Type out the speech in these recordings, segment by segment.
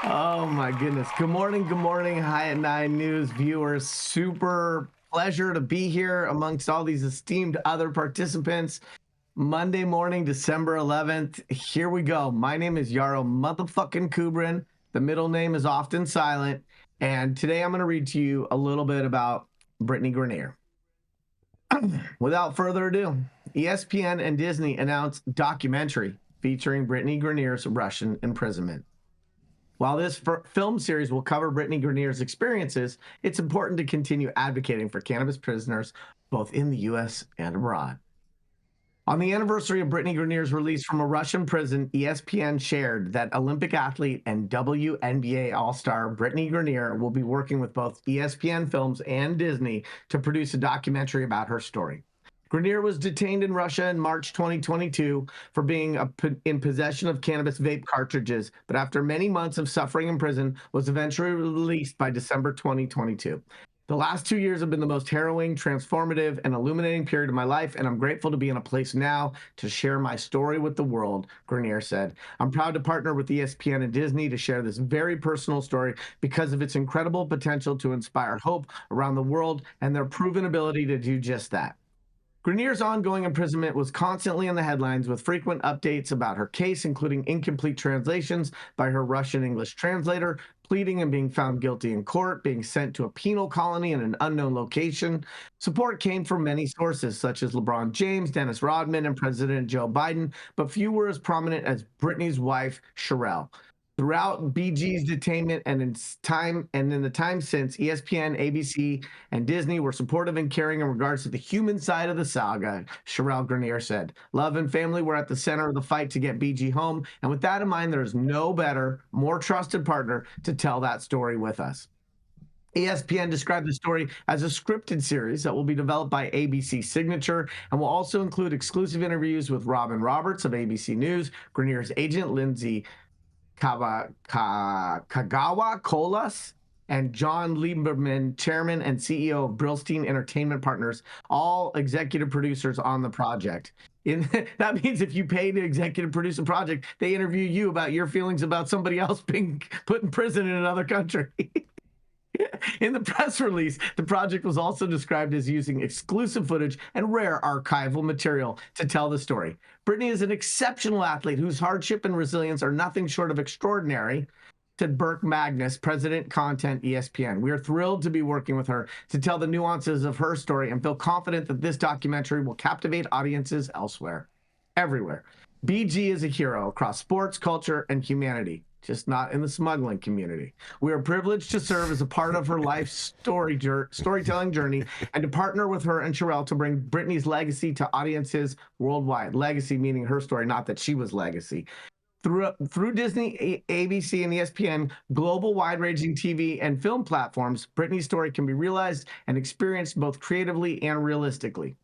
Oh my goodness. Good morning, High at Nine News viewers. Super pleasure to be here amongst all these esteemed other participants. Monday morning, December 11th. Here we go. My name is Yarrow motherfucking Kubrin. The middle name is often silent. And today I'm going to read to you a little bit about Britney Griner. Without further ado, ESPN and Disney announced documentary featuring Britney Griner's Russian imprisonment. While this film series will cover Britney Griner's experiences, it's important to continue advocating for cannabis prisoners both in the U.S. and abroad. On the anniversary of Britney Griner's release from a Russian prison, ESPN shared that Olympic athlete and WNBA All-Star Britney Griner will be working with both ESPN Films and Disney to produce a documentary about her story. Griner was detained in Russia in March 2022 for being in possession of cannabis vape cartridges, but after many months of suffering in prison, was eventually released by December 2022. The last 2 years have been the most harrowing, transformative, and illuminating period of my life, and I'm grateful to be in a place now to share my story with the world, Griner said. I'm proud to partner with ESPN and Disney to share this very personal story because of its incredible potential to inspire hope around the world and their proven ability to do just that. Griner's ongoing imprisonment was constantly in the headlines with frequent updates about her case, including incomplete translations by her Russian-English translator, pleading and being found guilty in court, being sent to a penal colony in an unknown location. Support came from many sources, such as LeBron James, Dennis Rodman, and President Joe Biden, but few were as prominent as Britney's wife, Sherelle. Throughout BG's detainment and in the time since, ESPN, ABC, and Disney were supportive and caring in regards to the human side of the saga, Sherelle Griner said. Love and family were at the center of the fight to get BG home, and with that in mind, there is no better, more trusted partner to tell that story with us. ESPN described the story as a scripted series that will be developed by ABC Signature and will also include exclusive interviews with Robin Roberts of ABC News, Griner's agent, Lindsay Kagawa Colas, and John Lieberman, chairman and CEO of Brillstein Entertainment Partners, all executive producers on the project. That means if you pay to executive produce a project, they interview you about your feelings about somebody else being put in prison in another country. In the press release, the project was also described as using exclusive footage and rare archival material to tell the story. Britney is an exceptional athlete whose hardship and resilience are nothing short of extraordinary, said Burke Magnus, President Content ESPN. We are thrilled to be working with her to tell the nuances of her story and feel confident that this documentary will captivate audiences everywhere. BG is a hero across sports, culture, and humanity, just not in the smuggling community. We are privileged to serve as a part of her life storytelling journey and to partner with her and Sherelle to bring Britney's legacy to audiences worldwide. Legacy meaning her story, not that she was legacy. Through Disney, ABC, and ESPN, global wide-ranging TV and film platforms, Britney's story can be realized and experienced both creatively and realistically.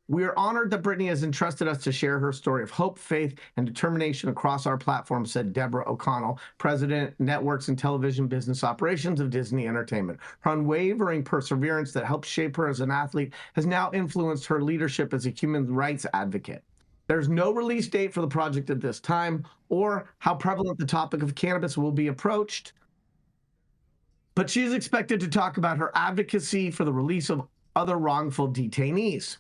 We are honored that Britney has entrusted us to share her story of hope, faith, and determination across our platform, said Deborah O'Connell, President, Networks and Television Business Operations of Disney Entertainment. Her unwavering perseverance that helped shape her as an athlete has now influenced her leadership as a human rights advocate. There's no release date for the project at this time or how prevalent the topic of cannabis will be approached, but she is expected to talk about her advocacy for the release of other wrongful detainees.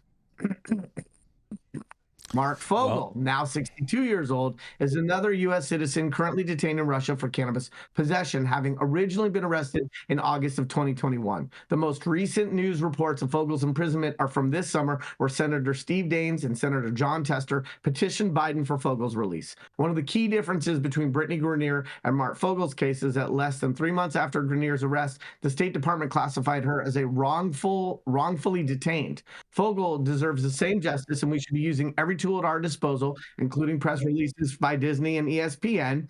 Mark Fogel, now 62 years old, is another U.S. citizen currently detained in Russia for cannabis possession, having originally been arrested in August of 2021. The most recent news reports of Fogel's imprisonment are from this summer, where Senator Steve Daines and Senator Jon Tester petitioned Biden for Fogel's release. One of the key differences between Britney Griner and Mark Fogel's case is that less than 3 months after Griner's arrest, the State Department classified her as a wrongfully detained. Fogel deserves the same justice, and we should be using every tool at our disposal, including press releases by Disney and ESPN,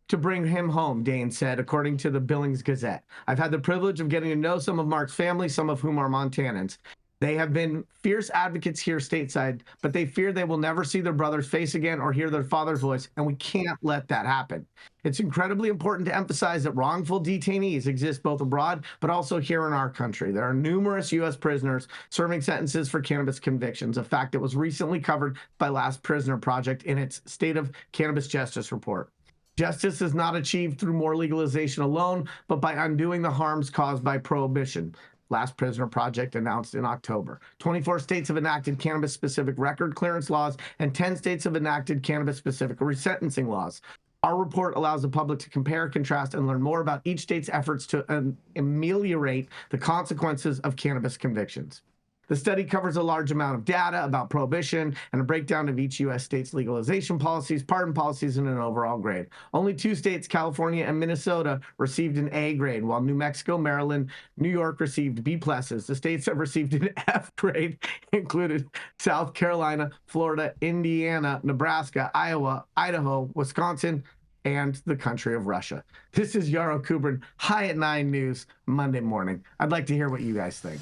to bring him home, Daines said, according to the Billings Gazette. I've had the privilege of getting to know some of Mark's family, some of whom are Montanans. They have been fierce advocates here stateside, but they fear they will never see their brother's face again or hear their father's voice, and we can't let that happen. It's incredibly important to emphasize that wrongful detainees exist both abroad, but also here in our country. There are numerous U.S. prisoners serving sentences for cannabis convictions, a fact that was recently covered by Last Prisoner Project in its State of Cannabis Justice report. Justice is not achieved through more legalization alone, but by undoing the harms caused by prohibition. Last Prisoner Project announced in October. 24 states have enacted cannabis-specific record clearance laws, and 10 states have enacted cannabis-specific resentencing laws. Our report allows the public to compare, contrast, and learn more about each state's efforts to ameliorate the consequences of cannabis convictions. The study covers a large amount of data about prohibition and a breakdown of each U.S. state's legalization policies, pardon policies, and an overall grade. Only 2 states, California and Minnesota, received an A grade, while New Mexico, Maryland, New York received B pluses. The states that received an F grade included South Carolina, Florida, Indiana, Nebraska, Iowa, Idaho, Wisconsin, and the country of Russia. This is Yarrow Kubrin, High at 9 News, Monday morning. I'd like to hear what you guys think.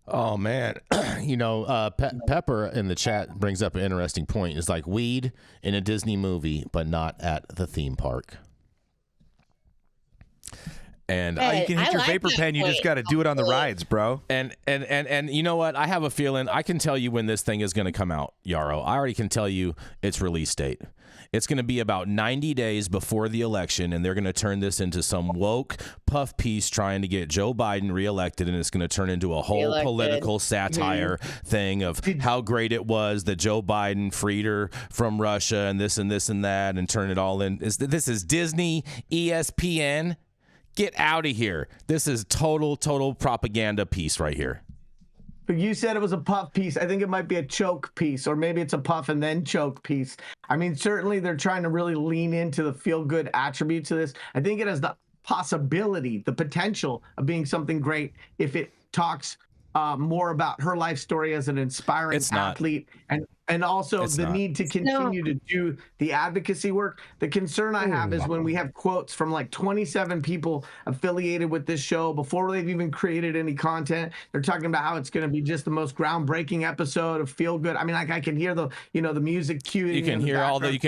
Oh, man. Pepper in the chat brings up an interesting point. It's like weed in a Disney movie, but not at the theme park. And you can hit your vapor pen. You just got to do it on the rides, bro. And you know what? I have a feeling I can tell you when this thing is going to come out, Yarrow. I already can tell you its release date. It's going to be about 90 days before the election, and they're going to turn this into some woke puff piece trying to get Joe Biden reelected, and it's going to turn into a whole political satire thing of how great it was that Joe Biden freed her from Russia and this and this and that, and turn it all in. This is Disney, ESPN. Get out of here. This is total propaganda piece right here. But you said it was a puff piece. I think it might be a choke piece, or maybe it's a puff and then choke piece. I mean, certainly they're trying to really lean into the feel-good attributes of this. I think it has the possibility, the potential of being something great if it talks more about her life story as an inspiring athlete and also need to continue to do the advocacy work. The concern I have is when we have quotes from like 27 people affiliated with this show before they've even created any content. They're talking about how it's going to be just the most groundbreaking episode of Feel Good. I mean, like I can hear the music cueing. You can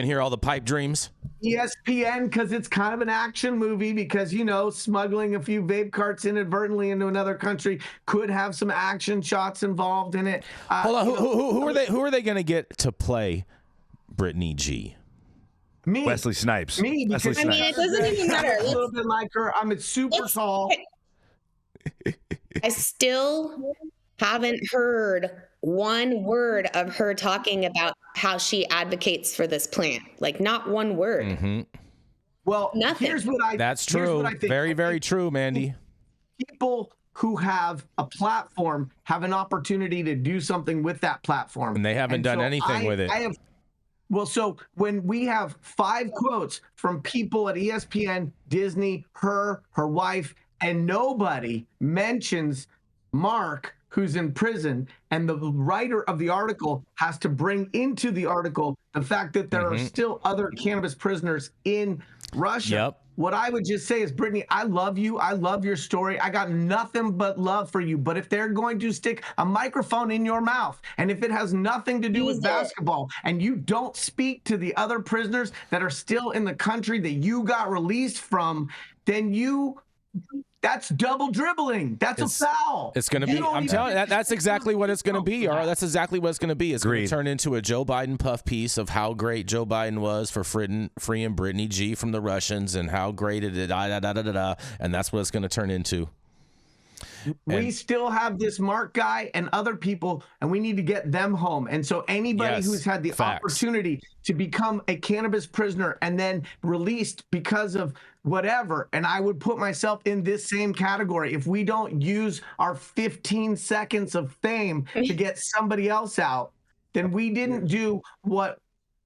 hear all the pipe dreams. ESPN, because it's kind of an action movie, because smuggling a few vape carts inadvertently into another country could have some action shots involved in it. Hold on, who are they going to get to play Britney G? Me. Wesley Snipes. Me, because Wesley Snipes. It doesn't even matter. A little bit like her. I'm super tall. I still haven't heard one word of her talking about how she advocates for this plant. Like, not one word. Mm-hmm. Well, nothing. That's true. Very, very true, Mandy. People who have a platform have an opportunity to do something with that platform. And they haven't done anything with it. So when we have 5 quotes from people at ESPN, Disney, her wife, and nobody mentions Mark, who's in prison, and the writer of the article has to bring into the article the fact that there are still other cannabis prisoners in Russia. Yep. What I would just say is, Britney, I love you. I love your story. I got nothing but love for you. But if they're going to stick a microphone in your mouth, and if it has nothing to do with basketball, and you don't speak to the other prisoners that are still in the country that you got released from, then that's double dribbling. That's a foul. It's going to be. I'm telling you, that's exactly what it's going to be. That's exactly what it's going to be. It's going to turn into a Joe Biden puff piece of how great Joe Biden was for freeing Britney G from the Russians and how great it is. And that's what it's going to turn into. We still have this Mark guy and other people, and we need to get them home. And so anybody who's had the opportunity to become a cannabis prisoner and then released because of whatever, and I would put myself in this same category. If we don't use our 15 seconds of fame to get somebody else out, then we didn't do what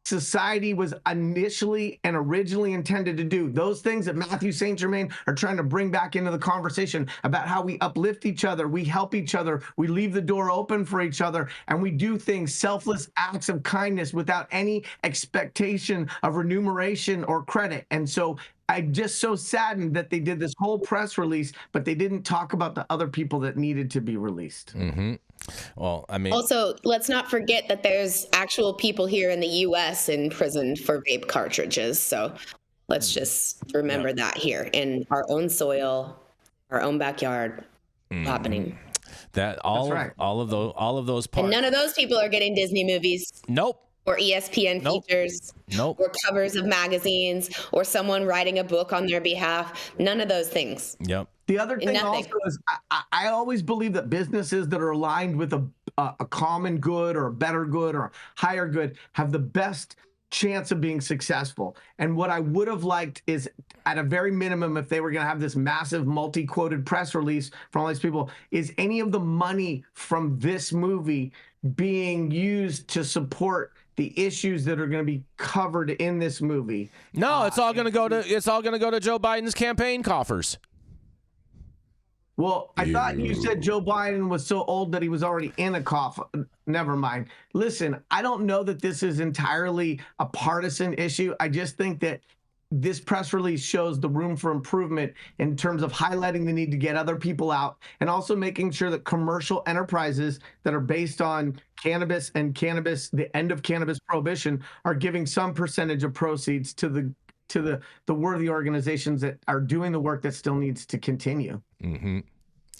society was initially and originally intended to do. Those things that Matthew St. Germain are trying to bring back into the conversation about how we uplift each other, we help each other, we leave the door open for each other, and we do things, selfless acts of kindness without any expectation of remuneration or credit. And so I'm just so saddened that they did this whole press release, but they didn't talk about the other people that needed to be released. Mm-hmm. Well, I mean, also, let's not forget that there's actual people here in the U.S. in prison for vape cartridges. So let's just remember that here in our own soil, our own backyard, happening. That all of those parts. And none of those people are getting Disney movies. Nope. or ESPN features, or covers of magazines, or someone writing a book on their behalf. None of those things. Yep. The other thing also is I always believe that businesses that are aligned with a common good or a better good or a higher good have the best chance of being successful. And what I would have liked is, at a very minimum, if they were going to have this massive multi-quoted press release from all these people, is any of the money from this movie being used to support the issues that are going to be covered in this movie? No, it's all going to go to Joe Biden's campaign coffers. Well, I thought you said Joe Biden was so old that he was already in a coffin. Never mind. Listen, I don't know that this is entirely a partisan issue. I just think that this press release shows the room for improvement in terms of highlighting the need to get other people out, and also making sure that commercial enterprises that are based on cannabis and the end of cannabis prohibition are giving some percentage of proceeds to the worthy organizations that are doing the work that still needs to continue. Mm-hmm.